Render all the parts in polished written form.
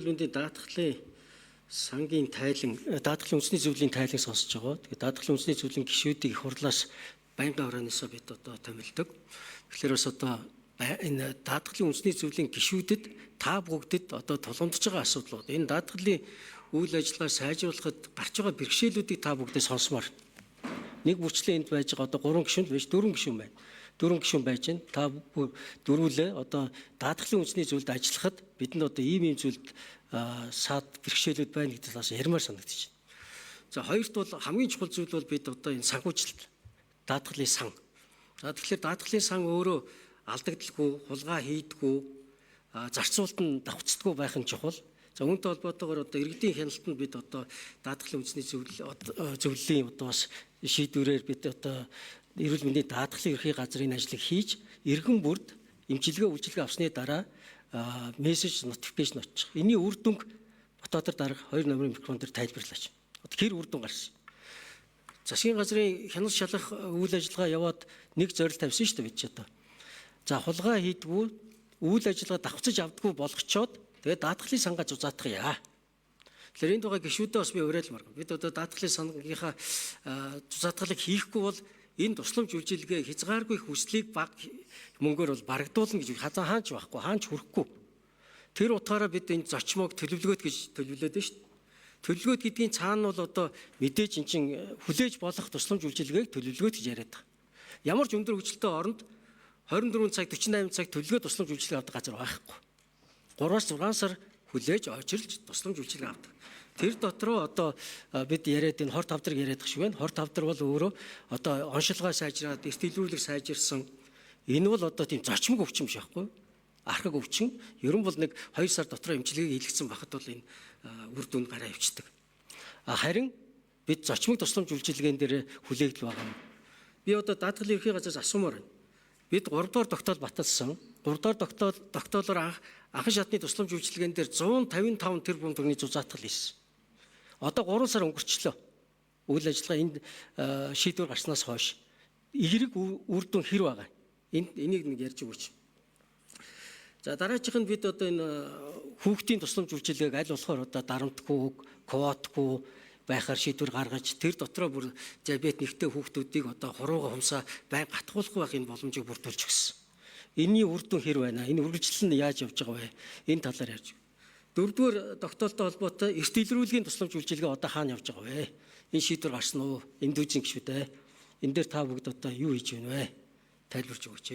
Үүний даатгалын сангийн тайлан, даатгалын үндэсний зөвлөлийн тайлан сонсож байгаа. Тэгээд даатгалын үндэсний зөвлөлийн гишүүдийг их хурлаас байнгын орооноосоо бид одоо томилдог. Тэгэхээр бас одоо энэ даатгалын үндэсний зөвлөлийн гишүүдэд та бүгдэд одоо тулгамдж байгаа асуудлууд, энэ даатгалын үйл ажиллагаа сайжруулахад гарч байгаа бэрхшээлүүдийг та бүгдээ сонсомоор. Нэг бүрчлэн энд байж байгаа одоо 3 гишүүн байж 4 гишүүн байна. 4 гишүүн байж байна. Та дөрвөлээ одоо даатгалын үндэсний зөвлөлд ажиллахад бидэнд одоо ийм зүйлд саад бэрхшээлүүд байна гэдэг талаас ярмаар санагдаж байна. За хоёрт бол хамгийн чухал зүйл бол бид одоо энэ санхүүжилт даатгалын сан. За тэгэхээр даатгалын сан өөрөө алдагдaltaгүй, хулгай хийдэггүй, зарцуулт нь давхцдаггүй байх нь чухал. За үүнтэй холбоотойгоор одоо иргэдийн хяналтанд бид одоо даатгалын үндэсний зөвлөлийн одоо бас шийдвэрээр бид одоо эрүүл мэндийн даатгалын ерхий газрын ажлыг хийж иргэн бүрд эмчилгээ үйлчилгээ авсны дараа мессеж нотификейшн очих. Энийн үр дүнг Батбаатар дарга 2 номерын микрофон дээр тайлбарлаач. Одоо хэр үр дүн гарсан. Засгийн газрын хяналт шалгах үйл ажиллагаа яваад нэг зорилт тавьсан шүү дээ бид ч одоо. За хулгай хийдгүү, үйл ажиллагаа давхцаж авдаггүй болгочоод тэгээд даатгалын сангаа зузаатгая. Тэгэхээр энд байгаа гишүүдээ бас би уриалмаар. Бид одоо даатгалын сангийнхаа зузаатгалыг хийхгүй бол энэ тусламж үйлчилгээ хязгааргүй их хүслийг баг мөнгөөр бол барагдуулна гэж хаач байхгүй, хаач хүрэхгүй. Тэр утгаараа бид энэ зочмог төлөвлөгөөт гэж төлөвлөд нь шүү дээ. Төлөвлөгөөт гэдгийн цаана бол одоо мэдээж эн чинь хүлээж болох тусламж үйлчилгээг төлөвлөгөөт гэж яриад байгаа. Ямар ч өндөр хөгжилтэй оронд 24 цаг 48 цаг төлөвлөгөө тусламж үйлчилгээ авдаг газар байхгүй. 3-6 сар хүлээж очирлж тусламж үйлчилгээ авдаг. Тэр дотроо одоо бид яриад энэ хор тавдрыг яриад шиг байна. Хор тавдар бол өөрөө одоо оншилгоо сайжраад, эрт илрүүлэг сайжирсан. Энэ бол одоо тийм зочмог өвчин биш байхгүй. Архаг өвчин. Ерөн бол нэг 2 сар дотроо эмчилгээг хийлгэсэн байхад бол энэ үр дүн гараа явчихдаг. Харин бид зочмог тусламж үйлчилгээнд дээр хүлээгдэл байгаа юм. Би одоо даатгалын ерхий газраас асуумаар байна. Бид 3 дугаар тогтоол баталсан. 3 дугаар тогтоолоор анхан шатны тусламж үйлчилгээнд дээр 155 тэрбум төгрөгийн зузаатгал хийсэн. Одоо 3 сар өнгөрчлөө. Үйл ажиллагаа энд шийдвэр гарснаас хойш эерэг үр дүн хэр байгаа. Энийг нэг ярьж өгөөч. За дараачих нь бид одоо энэ хүүхдийн тусламж үйлчилгээг аль болохоор одоо дарамтгүй, квотгүй байхаар шийдвэр гаргаж тэр дотроо бүр диабет нэгтэй хүүхдүүдийг одоо хурууга хумсаа байн гатгуулахгүй байх энэ боломжийг бүрдүүлж өгсөн. Энийн үр дүн хэр байна? Энэ үргэлжлэл нь яаж явж байгаа вэ? Энэ талаар ярьж. Дөрөвдүгээр тогтоолтой холбоотой эрт илрүүлгийн тусламж үйлчилгээ одоо хаана явж байгаа вэ? Энэ шийдвэр гарсан уу? Энд дүүжин гişүдээ. Энэ дээр та бүгд одоо юу хийж байна вэ? Тайлбарж өгөөч.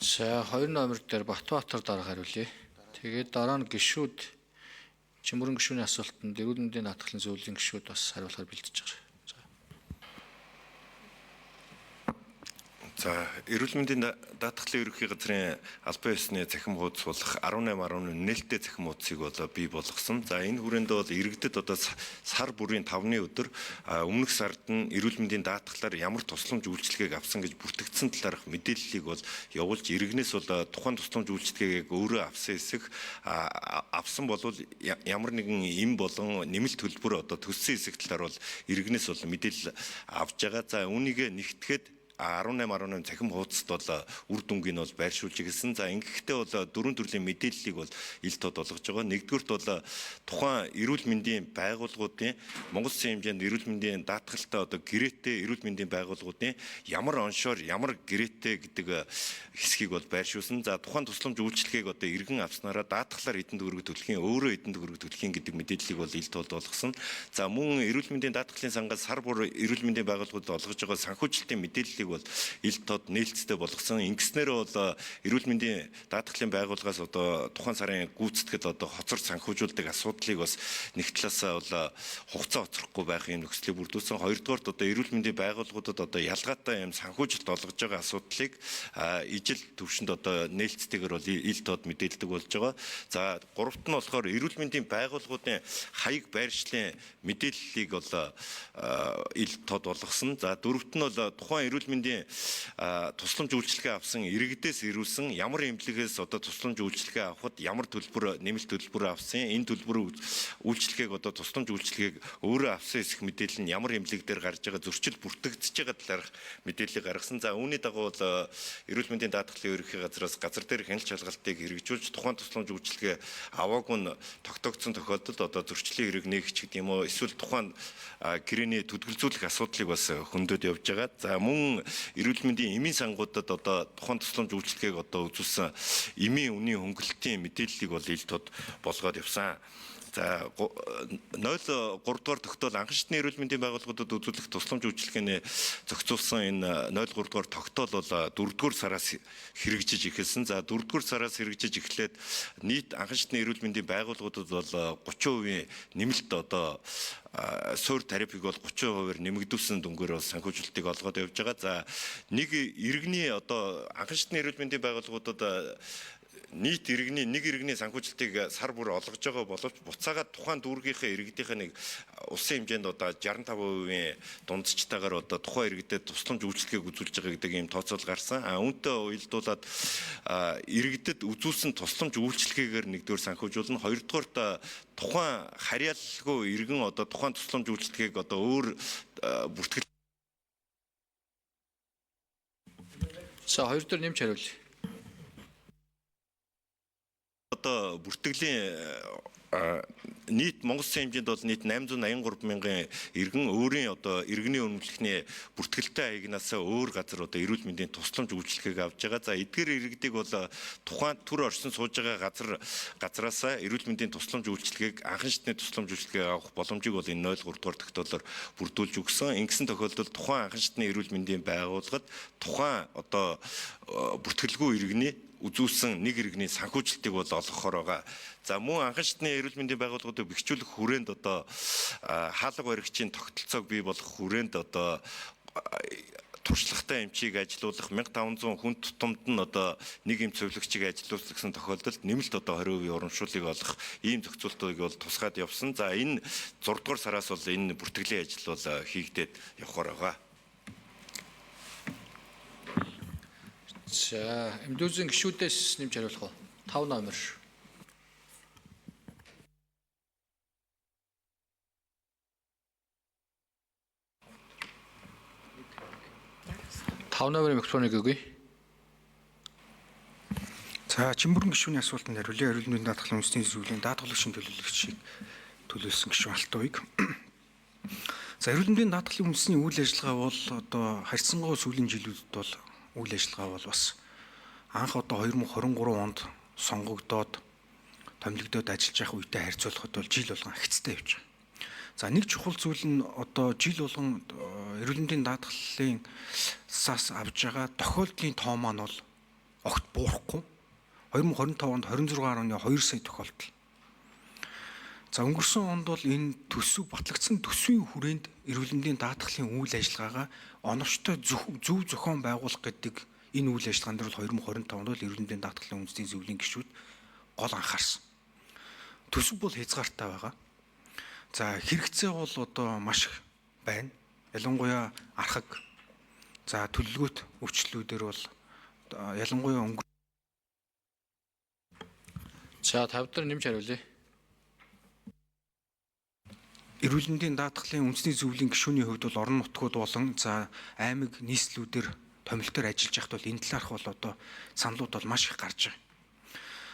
За 2 номер дээр Батбаатар дарга хариулъя. Тэгээд дараа нь гişүүд Чимүрэн гишүүний асуултанд эрүүл мэндийн даатгалын зөвлөлийн гишүүд бас хариулахаар бэлдэж байгаа. За эрүүл мэндийн даатгалын ерөнхий газрын албан ёсны цахим хуудас болох 18 нээлттэй цахим хуудсыг бол бий болгосон. За энэ хүрээнд бол иргэдэд одоо сар бүрийн 5-ны өдөр өмнөх сард нь эрүүл мэндийн даатгалаар ямар тусламж үйлчилгээг авсан гэж бүртгэгдсэн талаарх мэдээллийг бол явуулж иргэнээс бол тухайн тусламж үйлчилгээг өөрөө авсан хэсэг авсан болвол ямар нэгэн эм болон нэмэлт төлбөр одоо төссөн хэсэг талаар бол иргэнээс бол мэдээлэл авж байгаа. За үүнийг нэгтгэхэд 18 цахим хуудасд бол үр дүнгийн бол байршуулж ирсэн. За ингэхдээ бол 4 төрлийн мэдээллийг бол ил тод олгож байгаа. Нэгдүгürt бол тухайн эрүүл мэндийн байгууллагуудын Монгол Улсын хэмжээнд эрүүл мэндийн даатгалтай одоо гэрээтэй эрүүл мэндийн байгууллагуудын ямар оншоор ямар гэрээтэй гэдэг хэсгийг бол байршуулсан. За тухайн тусламж үйлчилгээг одоо иргэн авснараа даатгалаар эдэн төгрөг төлөхийн, өөрөө эдэн төгрөг төлөхийн гэдэг мэдээллийг бол ил тод олгосон. За мөн эрүүл мэндийн даатгалын сангаас сар бүр эрүүл мэндийн байгууллагууд олгож байгаа санхүүжилтийн мэдээллийг бол ил тод нээлттэй болгосон. Ингэснээр бол эрүүл мэндийн даатгалын байгууллагаас одоо тухайн сарын гүйцэтгэд одоо хоцор санхүүжүүлдэг асуудлыг бас нэг талаасаа бол хугацаа хоцрохгүй байх юм нөхцөлийг бүрдүүлсэн. Хоёрдугаарт одоо эрүүл мэндийн байгууллагуудад одоо ялгаатай юм санхүүжилт олгож байгаа асуудлыг ижил төвшөнд одоо нээлттэйгээр бол ил тод мэдээлдэг болж байгаа. За гуравт нь болохоор эрүүл мэндийн байгууллагуудын хаяг байршлын мэдээллийг бол ил тод болгосон. За дөрөвт нь бол тухайн эрүүл мэндийн мэндийн тусламж үйлчилгээ авсан иргэдээс ирүүлсэн ямар эмнэлгээс одоо тусламж үйлчилгээ авахд ямар төлбөр нэмэлт төлбөр авсан энэ төлбөр үйлчилгээг одоо тусламж үйлчилгээг өөрөө авсан эсэх мэдээлэл нь ямар эмнэлэг дээр гарч байгаа зөрчил бүртгэгдэж байгаа талаарх мэдээллийг гаргасан. За үүний дагуу бол эрүүл мэндийн даатгалын ерөнхий газраас газар дээрх хяналт шалгалтыг хэрэгжүүлж тухайн тусламж үйлчилгээ аваагүй нь тогтоогдсон тохиолдолд одоо зөрчлийн хэрэг нээгч гэдэг юм уу эсвэл тухайн гэрээний төдөлзүүлэх асуудлыг бас хөндөд явж байгаа. За мөн эрүүл мэндийн эмийн сангуудад одоо тухайн тусламж үйлчилгээг одоо үзүүлсэн эмийн үнийн хөнгөлөлтийн мэдээллийг бол ил тод болгоод явсан. За 0-3 дугаар тогтоол анхан шатны эрүүл мэндийн байгууллагуудад үзүүлэх тусламж үйлчилгээний зохицуулсан энэ 0-3 дугаар тогтоол бол 4-р сараас хэрэгжиж эхэлсэн. За 4-р сараас хэрэгжиж эхлээд нийт анхан шатны эрүүл мэндийн байгууллагуудад бол 30% нэмэлт одоо суур тарифыг бол 30%-аар нэмэгдүүлсэн дүнгээр бол санхүүжилтийг олгоод явж байгаа. За нэг иргэний одоо анхан шатны эрүүл мэндийн байгууллагуудад нийт нэг иргэний санхүүжилтийг сар бүр олгож байгаа боловч буцаагаад тухайн дүүргийнхээ иргэдийнхээ нэг улсын хэмжээнд одоо 65% дундчтайгаар одоо тухайн иргэдэд тусламж үйлчилгээг үзүүлж байгаа гэдэг ийм тооцоол гарсан. Үүнтэй уялдуулаад иргэдэд үзүүлсэн тусламж үйлчилгээгээр нэгдүгээр санхүүжүүлнэ. Хоёрдугаарт тухайн харьяалалгүй иргэн одоо тухайн тусламж үйлчилгээг одоо өөр бүртгэл. За хоёр дээр нэмж хариулъя. Одоо бүртгэлийн нийт Монгол Улсын хэмжээнд бол нийт 883 мянган иргэн өөрийн одоо иргэний үнэмшлэхний бүртгэлтэй хаягнаас өөр газар одоо эрүүл мэндийн тусламж үйлчилгээг авж байгаа. За эдгээр иргэдийг бол тухайн төр оршин сууж байгаа газараас эрүүл мэндийн тусламж үйлчилгээг анхан шатны тусламж үйлчилгээг авах боломжийг бол энэ 0-3 дугаар тогтоолоор бүрдүүлж өгсөн. Ингэсэн тохиолдолд тухайн анхан шатны эрүүл мэндийн байгууллагад тухайн одоо бүртгэлгүй иргэний үзүүлсэн нэг иргэний санхүүжилтийг бол олгохоор байгаа. За мөн анхан шатны эрүүл мэндийн байгууллагуудыг бэхжүүлэх хүрээнд одоо хаалга баригчийн тогтолцоог бий болгох хүрээнд одоо туршлагатай эмчийг ажилуулах 1500 хүн тутамд нь одоо нэг эм цовлогчийг ажилуулсан гэсэн тохиолдолд нэмэлт одоо 20% урамшууллыг олох ийм зохицуултыг бол тусгаад явсан. За энэ 6 дугаар сараас бол энэ бүртгэлийн ажил бол хийгдээд явахаар байгаа. За эмдүүзэн гишүүдээс нэмж хариулах уу? 5 номер. Номерын микрофоныг өгье. За Чимбүрэн гишүүний асуултанд хариулъя. Эрүүл мэндийн даатгалын үндэсний зөвлөлийн даатгалагчийн төлөөлөгчийг төлөөлсөн гишүүн Алтуйг. За эрүүл мэндийн даатгалын үндэсний үйл ажиллагаа бол одоо харьцангуй сүүлийн жилүүдэд бол үйл ажиллагаа бол бас анх одоо 2023 онд сонгогдоод томилогдоод ажиллаж явах үедээ харьцуулахад бол жил болгон хэцтэй явж байгаа. За нэг чухал зүйл нь одоо жил болгон эрүүл мэндийн даатгалын сас авж байгаа тохиолдлын тоо маань бол огт буурахгүй. 2025 онд 26.2 сая тохиолдол. За өнгөрсөн онд бол энэ төсөв батлагдсан төсвийн хүрээнд эрүүл мэндийн даатгалын үйл ажиллагаагаа оновчтой зөв зохион байгуулах гэдэг энэ үйл ажиллагаан дээр бол 2025 онд бол эрүүл мэндийн даатгалын үндэсний зөвлөлийн гишүүд гол анхаарсан. Төсөв бол хязгаартай байгаа. За хэрэгцээ бол одоо маш их байна. Ялангуяа архаг за төлөвлөгөөт өвчлөлүүдээр бол ялангуяа За 5 дээр нэмж хариулъя. Эрүүл мэндийн даатгалын үндэсний зөвлөлийн гишүүний хувьд бол орон нутгууд болон за аймаг нийслүүдээр томилтоор ажиллаж байхад бол энэ талаарх бол одоо саналууд бол маш их гарч байгаа.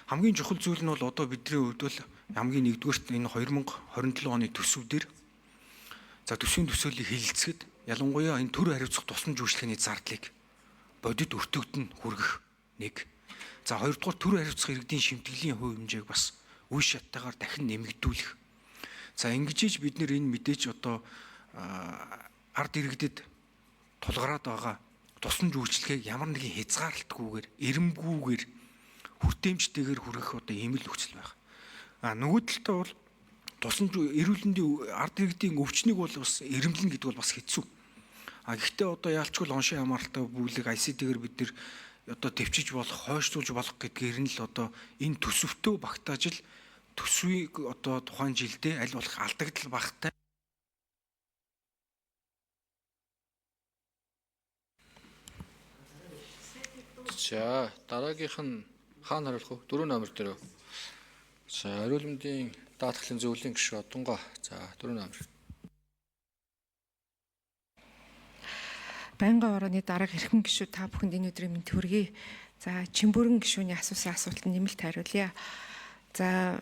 Хамгийн чухал зүйл нь бол одоо бидний хувьд бол хамгийн нэгдүгээрт энэ 2027 оны төсвүүдээр за төсвийн төсөөллийг хэлэлцэхэд ялангуяа энэ төр хариуцах тусламж үйлчлэгээний зардлыг бодит өртөгдөнд хүргэх нэг. За хоёрдугаар төр хариуцах иргэдийн шимтгэлийн хувь хэмжээг бас үе шаттайгаар дахин нэмэгдүүлэх. За ингэж бид нэр энэ мэдээж одоо ард иргэдэд тулгараад байгаа тусламж үйлчлэгээг ямар нэгэн хязгаарлалтгүйгээр эрэмгүйгээр хүртээмжтэйгээр хүргэх одоо ийм л нөхцөл байна. Нөгөө талдаа бол тусламж эрүүл мэндийн ард иргэдийн өвчнийг бол бас эрэмлэн гэдэг бол бас хэцүү. Гэхдээ одоо яалчгүй оншин хамааралтай бүлэг ICT-гээр бид нэр одоо төвчиж болох, хойшлуулж болох гэдгээр нь л одоо энэ төсөвтөө багтааж л төсвийг одоо тухайн жилдээ аль болох алдагдал багтай. За дараагийнх нь хаана хариулах вэ? 4 номер дээр. За эрүүл мэндийн даатгалын зөвлөлийн гишүүд Одонгоо. За 4 номер. Байнгын орооны дарга эрхэм гишүүд та бүхэнд энэ өдрийн мэнд хүргэе. За Чимбүрэн гишүүний асуусан асуултанд нэмэлт хариулъя. За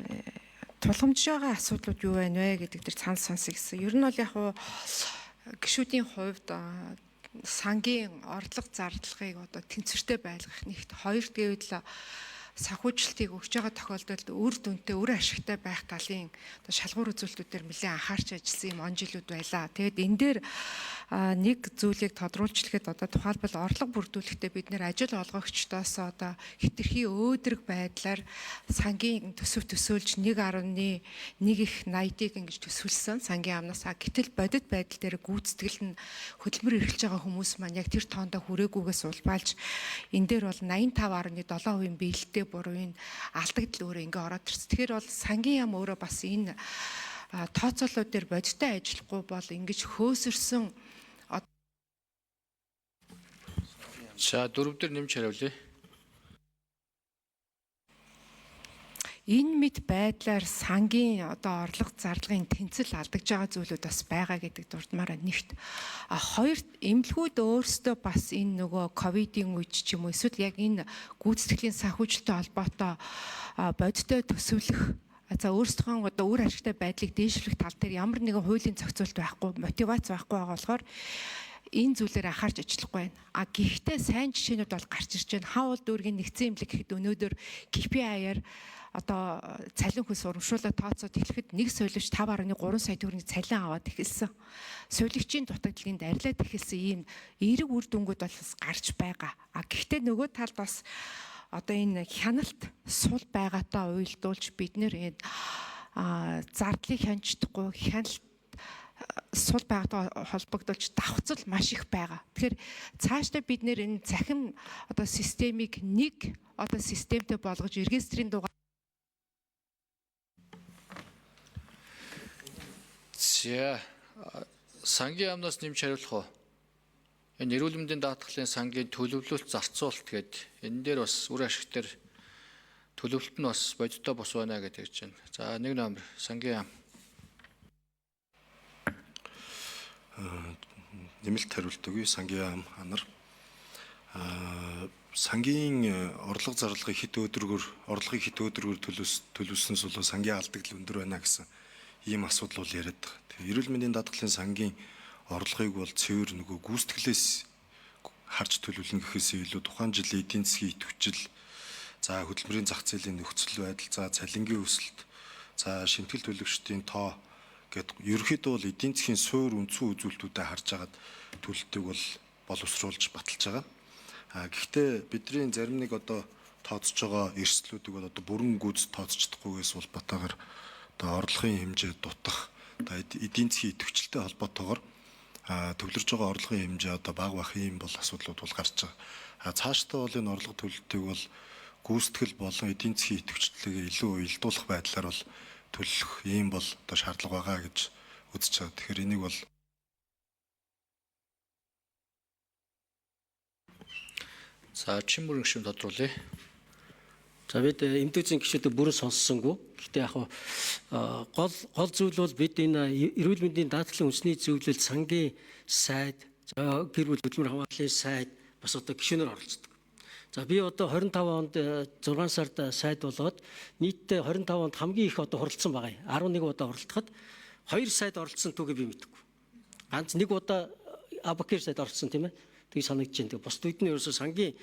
тулгамдж байгаа асуудлууд юу байна вэ гэдэг дээр цаана сонсъё гэсэн. Ер нь бол яг хуу гишүүдийн хувьд сангийн орлого зардлогыг одоо тэнцвэртэй байлгах нэгт, хоёрт гэвэл санхүүжилтийг өгч байгаа тохиолдолд үр дүнтэй, үр ашигтай байх талын одоо шалгуур үзүүлэлтүүдээр нэлээд анхаарч ажилласан юм он жилүүд байлаа. Тэгээд энэ дээр нэг зүйлийг тодруулж хэлэхэд одоо тухайлбал орлого бүрдүүлэхдээ бид нэр ажил олгогчдоос одоо хэтэрхий өөдрөг байдлаар сангийн төсөв төсөөлж 1.1 их 80-ыг ингэж төсвөлсөн сангийн амнаас. Гэтэл бодит байдал дээр гүйцэтгэл нь хөдөлмөр эрхэлж байгаа хүмүүс маань яг тэр тоондоо хүрээгүйгээс улбаалж энэ дээр бол 85.7% биелэлтэй буруу энэ алдагдал өөрөө ингээ ороод ирсэн. Тэгэхээр бол сангийн яам өөрөө бас энэ тооцоолууд дээр бодиттой ажиллахгүй бол ингэж хөөсөрсөн. За 4 дээр нэмж хариулъя. Энэ мэд байдлаар сангийн одоо орлого зарлагын тэнцэл алдагдж байгаа зүйлүүд бас байгаа гэдэг дурдмаараа нэгт. Хоёрт эмнэлгүүд өөрсдөө бас энэ нөгөө ковидын үед ч юм уу эсвэл яг энэ гүйцэтгэлийн санхүүжилттэй холбоотой бодиттой төсөвлөх за өөрсдөө одоо үр ашигтай байдлыг дээшлэх тал дээр ямар нэгэн хуулийн зохицуулт байхгүй, мотивац байхгүй байгаа болохоор энэ зүйлээр анхаарч ажиллахгүй байна. Гэхдээ сайн жишээнүүд бол гарч ирж байна. Хавал дүүргийн нэгдсэн эмнэлэг гэхэд өнөөдөр KPI-аар одоо цалин хөлс урамшуулаад тооцоод эхлэхэд нэг суулгч 5.3 сая төгрөгийн цалин аваад эхэлсэн. Суулгчийн дутагдлын дарилаад эхэлсэн ийм эерэг үр дүнгууд бол бас гарч байгаа. Гэхдээ нөгөө талд бас одоо энэ хяналт сул байгаатай уялдуулж бид нэр энэ зардлыг хянчдаггүй хяналт сул байгаатай холбогдуулж давхцал маш их байгаа. Тэгэхээр цаашдаа бид нэр энэ цахим одоо системийг нэг одоо системтэй болгож регистрийн дугаар. За сангийн амнаас нэмж хариулах уу? Энэ эрүүл мэндийн даатгалын сангийн төлөвлөлт зарцуулалт гэдэг энэ дээр бас үр ашиг дээр төлөвлөлт нь бас бодиттой бос байна гэдэг гэж байна. За 1 номер сангийн ам. Нэмэлт хариулт өгье сангийн ам анар. Сангийн орлого зарлагыг хэд өдрөөр төлөвлөсөн сул сангийн алдагдал өндөр байна гэсэн ийм асуудал бол яриад байгаа. Тэгээ эрүүл мэндийн даатгалын сангийн орлогыг бол цэвэр нөгөө гүйцэтгэлээс харж төлөвлөнө гэхээс илүү тухайн жилийн эдийн засгийн идэвхжил, за хөдөлмөрийн зах зээлийн нөхцөл байдал, за цалингийн өсөлт, за шимтгэл төлөвчдийн тоо гэд ерөнхийдөө бол эдийн засгийн суур үндсэн үзүүлэлтүүдэд харж агаад төлөлтийг бол боловсруулж баталж байгаа. Гэхдээ бидний зарим нэг одоо тооцож байгаа эрсдлүүдийг бол одоо бүрэн гүйц тооцож чадахгүйгээс улбатаагаар одоо орлогын хэмжээ дутах, одоо эдийн засгийн идэвхжэлтэй холбоотойгоор төвлөрж байгаа орлогын хэмжээ одоо бага бах ийм бол асуудлууд бол гарч байгаа. Цаашдаа бол энэ орлого төлөлтийг бол гүйцэтгэл болон эдийн засгийн идэвхжлэгээ илүү уялдуулах байдлаар бол төлөх ийм бол одоо шаардлага байгаа гэж үзэж байгаа. Тэгэхээр энийг бол за Чимбүрэн гишүүн тодруулъя. За бид эмдүүцийн гишүүдэд бүрэн сонссонгүй. Гэхдээ яг гол зүйл бол бид энэ эрүүл мэндийн даатгалын үндэсний зөвлөлд сангийн сайд, за гэр бүл хөдөлмөр хамгааллын сайд бас одоо гишүүнээр оролцдог. За би одоо 25 онд 6 сард сайд болоод нийтдээ 25 онд хамгийн их одоо хуралдсан байгаа. 11 удаа оролцоход 2 сайд оролцсон түүгээ би мэдэхгүй. Ганц нэг удаа Абакир сайд оролцсон тийм ээ. Тэг санагдаж байна. Бус үед нь ерөөсөө сангийн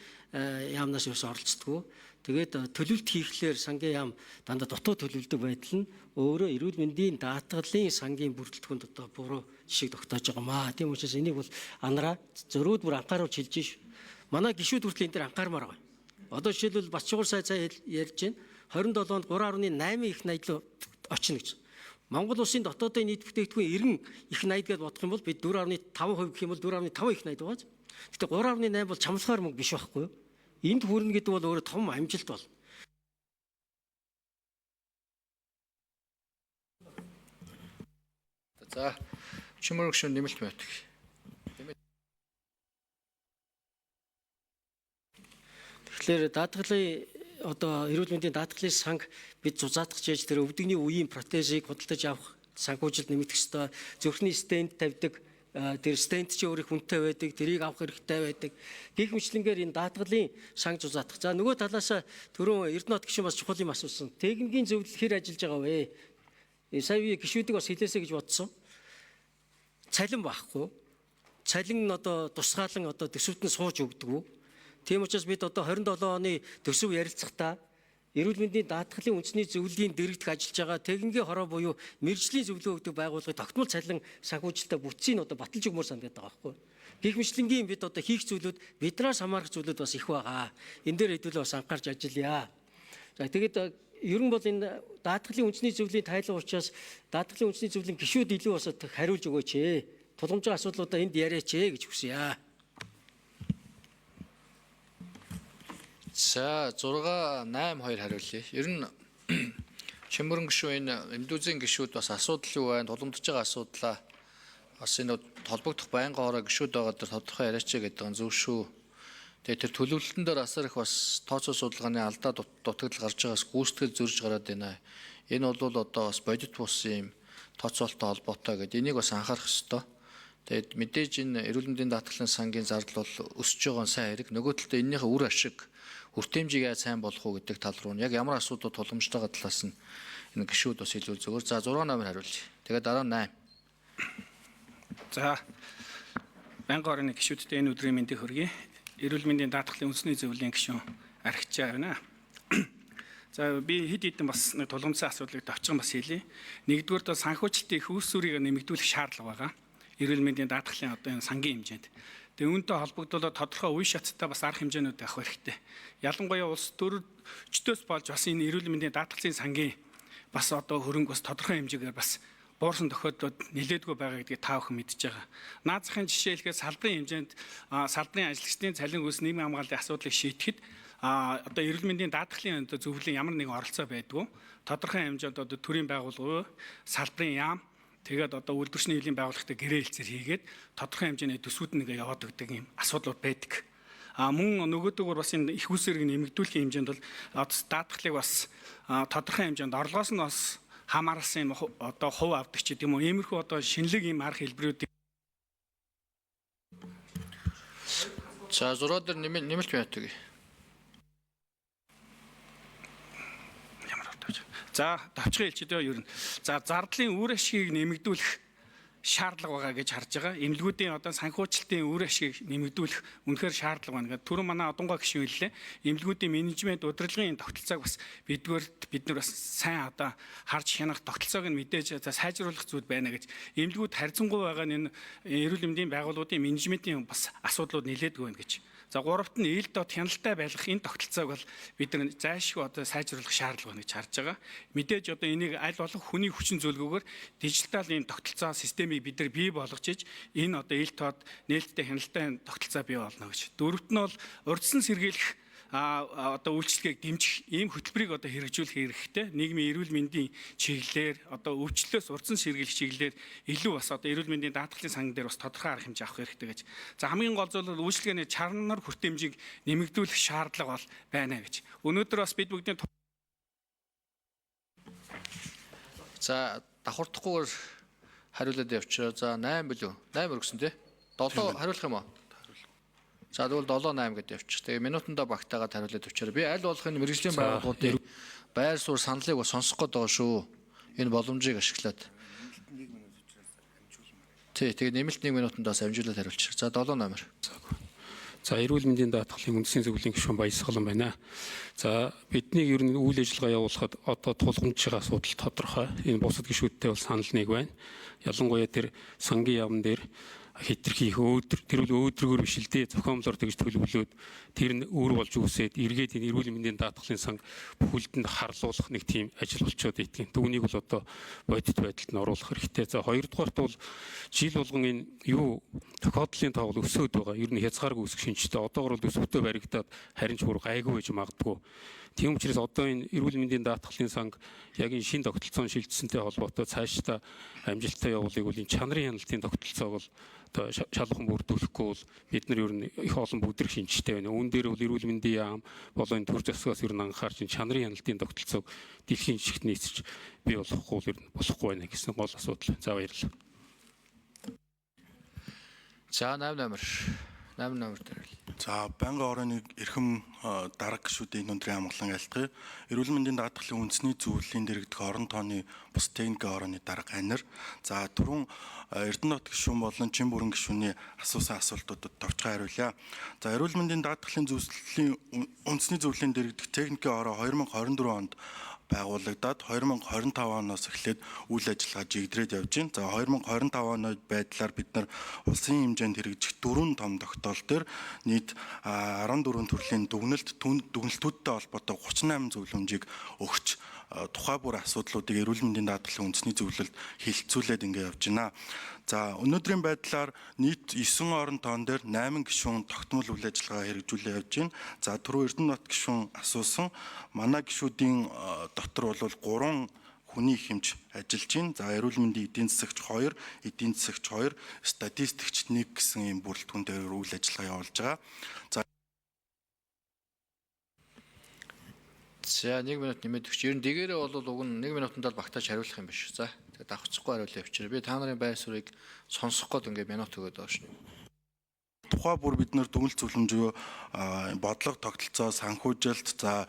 яамнаас ерөөсөө оролцдоггүй. Тэгээд төлөвлөлт хийхлээр сангийн яам дандаа дутуу төлөвлөдөг байдал нь өөрөө эрүүл мэндийн даатгалын сангийн бүрэлдэхүүнд одоо буруу жишийг тогтоож байгаамаа. Тийм учраас энийг бол анараа зөрүүд бүр анхааруулж хэлж ш. Манай гишүүд хүртэл энэ дээр анхаармаар байгаа. Одоо жишээлбэл Батчуугар сайд ярьж байна. 27 онд 3.8 их 80 руу очно гэж. Монгол улсын дотоодын нийт бүтээгдэхүүн 90 их 80 гэж бодох юм бол бид 4.5% гэх юм бол 4.5 их 80 байгаа. Гэтэ 3.8 бол чамлахаар мөнгө биш байхгүй юу? Энд хүрнэ гэдэг бол өөрөө том амжилт бол. За Чимбүрэн гишүүн нэмэлт мэт. Тэгэхээр даатгалын одоо эрүүл мэндийн даатгалын санг бид зузаатгаж яаж тэр өвдөгний үеийн протезийг худалдаж авах санхүүжилт нэмэгдэх ёстой. Зүрхний стенд тавьдаг. Тэр стенд чи өөр их хүнтэй байдаг, тэрийг авах хэрэгтэй байдаг. Гэх мэтлэнгээр энэ даатгалын санг зузаатгах. За нөгөө талаас түрүүн Эрдэнэт гишүүн бас чухал юм асуусан. Техникийн зөвлөл хэр ажиллаж байгаа вэ? Сая би гишүүдийг бас хэлээсэй гэж бодсон. Цалин байхгүй. Цалин нь одоо тусгаалan одоо төсөвт нь сууж өгдөг. Тийм учраас бид одоо 27 оны төсөв ярилцахдаа эрүүл мэндийн даатгалын үндэсний зөвлөлийн дэрэгдэх ажиллаж байгаа техникийн хороо буюу мэргэжлийн зөвлөгөө өгдөг байгууллагыг тогтмол цалин санхүүжилтээ бүтцийг одоо баталж өгмөр санагдаад байгаа байхгүй. Гэх мэтлэнгийн бид одоо хийх зүйлүүд биднээс хамаарах зүйлүүд бас их байгаа. Энэ дээр хэдүүлээ бас анхаарч ажиллая. За тэгээд ер нь бол энэ даатгалын үндэсний зөвлөлийн тайлбар учраас даатгалын үндэсний зөвлөлийн гишүүд илүү бас хариулж өгөөч. Тулгамжийн асуудлуудаа энд яриач гэж хүсье. За 6 8 2 хариулъя. Ер нь Чимбэрэн гишүүн энэ эмдүүзийн гишүүд бас асуудал юу байна? Тулгамдж байгаа асуудлаа бас энэ холбогдох байнгын хоороо гишүүд байгаа дээр тодорхой яриач гэдэг нь зөв шүү. Тэгээд тэр төлөвлөлтөн дээр асар их бас тооцоо судалгааны алдаа дутагдал гарч байгаас гүйцэтгэл зөрж гараад байна. Энэ бол одоо бас бодит бус юм тооцоолтой холбоотой гэдэг энийг бас анхаарах ёстой. Тэгээд мэдээж энэ эрүүл мэндийн даатгалын сангийн зардал бол өсөж байгаа нь сайн хэрэг. Нөгөө талд энэнийхээ үр ашиг хүртээмжийг яаж сайн болох уу гэдэг тал руу яг ямар асуудал тулгамж байгаа талаас нь энэ гишүүд бас илүү зөвөр. За 6 номер хариулъя. Тэгээд дараа нь 8. За байнгын орны гишүүдтэй энэ өдрийн мэндийг хүргэе. Эрүүл мэндийн даатгалын үндэсний зөвлөлийн гишүүн Архичаа байна. За би хэд хэдэн бас тулгамдсан асуудлыг давчхан бас хэлье. Нэгдүгээр санхүүжилтийн их үс сүрийг нэмэгдүүлэх шаардлага байгаа. Эрүүл мэндийн даатгалын одоо энэ сангийн хэмжээнд. Тэгээ үүнтэй холбогдуулаад тодорхой үе шаттай бас арга хэмжээнүүд авах хэрэгтэй. Ялангуяа улс төрчдөөс болж бас энэ эрүүл мэндийн даатгалын сангийн бас одоо хөрөнгө бас тодорхой хэмжээгээр бас буурсан тохиолдлууд нэлээдгүй байгаа гэдгийг та бүхэн мэдж байгаа. Наад захын жишээ хэлгээд салбарын хэмжээнд салбарын ажлагчдын цалин хөлс нийгмийн хамгааллын асуудлыг шийдэхэд одоо эрүүл мэндийн даатгалын зөвлөлийн ямар нэгэн оролцоо байдгүй. Тодорхой хэмжээнд одоо төрийн байгууллага, салбарын яам тэгээд одоо үйлдвэрчний хэвлэлийн байгууллагатай гэрээ хэлцээр хийгээд тодорхой хэмжээний төсвүүд нэгэ яваад өгдөг юм асуудлууд байдаг. Мөн нөгөөдөөр бас энэ их үсэрийг нэмэгдүүлэх хэмжээнд бол даатгалыг бас тодорхой хэмжээнд орлогоос нь бас хамаарсан юм одоо хувь авдаг ч гэдэг юм уу. Иймэрхүү одоо шинэлэг юм арга хэлбэрүүд. За 6 дээр нэмэлт байдаг. За давчхан хэлчихдээ ер нь. За зардлын үр ашгийг нэмэгдүүлэх шаардлага байгаа гэж харж байгаа. Эмнэлгүүдийн одоо санхүүжилтийн үр ашгийг нэмэгдүүлэх үнэхээр шаардлага байна. Түрүү манай Одонгой гишүүн хэллээ. Эмнэлгүүдийн менежмент удирдлагын тогтолцоог бас бид нар бас сайн одоо харж хянах тогтолцоог нь мэдээж сайжруулах зүйл байна гэж. Эмнэлгүүд харьцангуй байгаа энэ эрүүл мэндийн байгууллагуудын менежментийн бас асуудлууд нэлээдгүй байна гэж. За гуравт нь ил дот хяналттай байлгах энэ тогтолцоог бол бид нар зайлшгүй одоо сайжруулах шаардлага байна гэж харж байгаа. Мэдээж одоо энийг аль болох хүний хүчин зөвлөгөөгөөр дижитал ийм тогтолцоо системийг бид нар бий болгож энэ одоо ил дот нээлттэй хяналттай тогтолцоо бий болно гэж. Дөрөвт нь бол урьдчилан сэргийлэх одоо үйлчлэгийг дэмжих ийм хөтөлбөрийг одоо хэрэгжүүлэх хэрэгтэй. Нийгмийн эрүүл мэндийн чиглэлээр одоо өвчлөлөөс урьдчилан сэргийлэх чиглэлээр илүү бас одоо эрүүл мэндийн даатгалын сан дээр бас тодорхой арга хэмжээ авах хэрэгтэй гэж. За хамгийн гол зүйл бол үйлчлэгээний чанар хүртээмжийг нэмэгдүүлэх шаардлага бол байна гэж. Өнөөдөр бас бид бүгдийн За давхардахгүйгээр хариулаад явчихаа. За 8 билүү? 8 өргөсөн тий? 7 хариулах юм уу? За тэгвэл 7 8 гэдээ явчих. Тэгээ минутанда багтаагаад хариулаад өчөөр. Би аль болох энэ мэргэжлийн байгууллагуудын байр суурь саналыг бас сонсох гээд байгаа шүү. Энэ боломжийг ашиглаад. Тий, тэгээ нэмэлт 1 минутандаас амжуулаад хариулчих. За 7 номер. За эрүүл мэндийн даатгалын үндэсний зөвлөлийн гишүүн Баясгалан байна. За бидний ер нь үйл ажиллагаа явуулахад одоо тулгамдж байгаа асуудал тодорхой. Энэ бусад гишүүдтэй бол санал нэг байна. Ялангуяа тэр сангийн яамн дээр хэтэрхий тэр үл өөдрөгөр биш л дээ зохиомлоор тэгж төлөвлөөд тэр нь өөр болж үсээд эргээд энэ эрүүл мэндийн даатгалын санг бүхэлдэнд харлуулах нэг тийм ажил болчиход идэх. Түүнийг бол одоо бодит байдалд нь оруулах хэрэгтэй. За хоёрдугаарт бол жил болгон энэ юу тохиолдлын тоогл өсөөд байгаа. Ер нь хязгааргүй өсөх шинжтэй. Одоогор бол өсвөтөө баригдаад харин ч бүр гайгүй байж магадгүй. Тийм учраас одоо энэ эрүүл мэндийн даатгалын санг яг энэ шин тогтолцоон шилжсэнтэй холбоотой цаашдаа амжилттай явуулыг бол энэ чанарын хяналтын тогтолцоог бол одоо шалган бүрдүүлэхгүй бол бид нар ер нь их олон бүдрэх шинжтэй байна. Үүн дээр бол эрүүл мэндийн яам болон төр засгаас ер нь анхаарч чанарын хяналтын тогтолцоог дэлхийн жишгт нийцэж бий болохгүй бол ер нь болохгүй байна гэсэн гол асуудал. За баярлалаа. За 8 номер дээр. За байнгын орооны эрхэм дарга гишүүдийн өндрийн амгалан айлтгая. Эрүүл мэндийн даатгалын үндэсний зөвлөлийн дэргэдэх орон тооны бус техникийн орооны дарга анир. За түрүүн Эрдэнэт гишүүн болон Чин бүрэн гишүүний асуусан асуултуудад товчхон хариулъя. За эрүүл мэндийн даатгалын зөвлөлийн үндэсний зөвлөлийн дэргэдэх техникийн ороо 2024 онд байгуулагдаад 2025 оноос эхлээд үйл ажиллагаа жигдрээд явж байна. За 2025 оны байдлаар бид нар улсын хэмжээнд хэрэгжих 4 том тогтоол төр нийт 14 төрлийн дүгнэлтүүдтэй холбоотой 38 зөвлөмжийг өгч тухай бүр асуудлуудыг эрүүл мэндийн даатгалын үндэсний зөвлөлд хилцүүлээд ингэ явж байна. За өнөөдрийн байдлаар нийт 9 орон тоон дээр 8 гишүүн тогтмол үйл ажиллагаа хэрэгжүүлээ явж байна. За түрүү Эрдэнэт гишүүн асуусан манай гишүүдийн дотор бол 3 хүний хэмж ажиллаж байна. За эрүүл мэндийн эдийн засагч 2, эдийн засагч 2, статистикч 1 гэсэн ийм бүрэлдэхүүн дээр үйл ажиллагаа явуулж байгаа. За 1 минут нэмээд өгч. Ер нь дэгээрээ бол уг нь 1 минутанд л багтааж хариулах юм биш. За тэгээд давхцахгүй хариулъя явчих. Би та нарын байр суурийг сонсох гээд ингээ минут өгөөд байгаа шнэ. Тухай бүр бид нэр дүгнэлт зөвлөмжөө бодлого тогтолцоо, санхүүжилт, за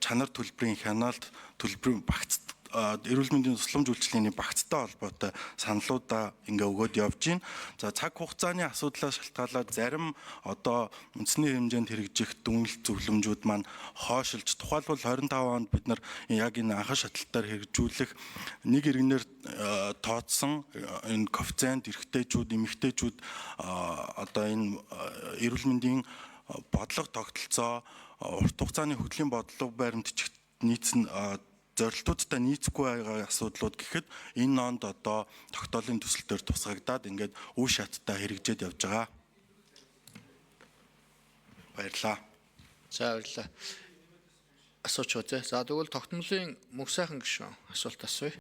чанар төлбөрийн хяналт, төлбөрийн багц эрүүл мэндийн тусламж үйлчилгээний багцтай холбоотой саналуудаа ингээ өгөөд явж байна. За цаг хугацааны асуудлаас шалтгаалаад зарим одоо үндэсний хэмжээнд хэрэгжих дүгнэлт зөвлөмжүүд маань хойшилж, тухайлбал 25 онд бид нар яг энэ анхан шаталтаар хэрэгжүүлэх нэг иргэнээр тооцсон энэ коэффициент эрэгтэйчүүд, эмэгтэйчүүд одоо энэ эрүүл мэндийн бодлого тогтолцоо, урт хугацааны хөдөлгөөний бодлого баримтчигт нийцэн зорилтуудтай нийцэхгүй байгаа асуудлууд гэхэд энэ онд одоо тогтоолын төсөл дээр тусгагдаад ингээд үе шаттай хэрэгжээд явж байгаа. Баярлалаа. За баярлалаа. Асууч үзье. За тэгвэл тогтмолын мөнх сайхан гишүүн асуулт асууя.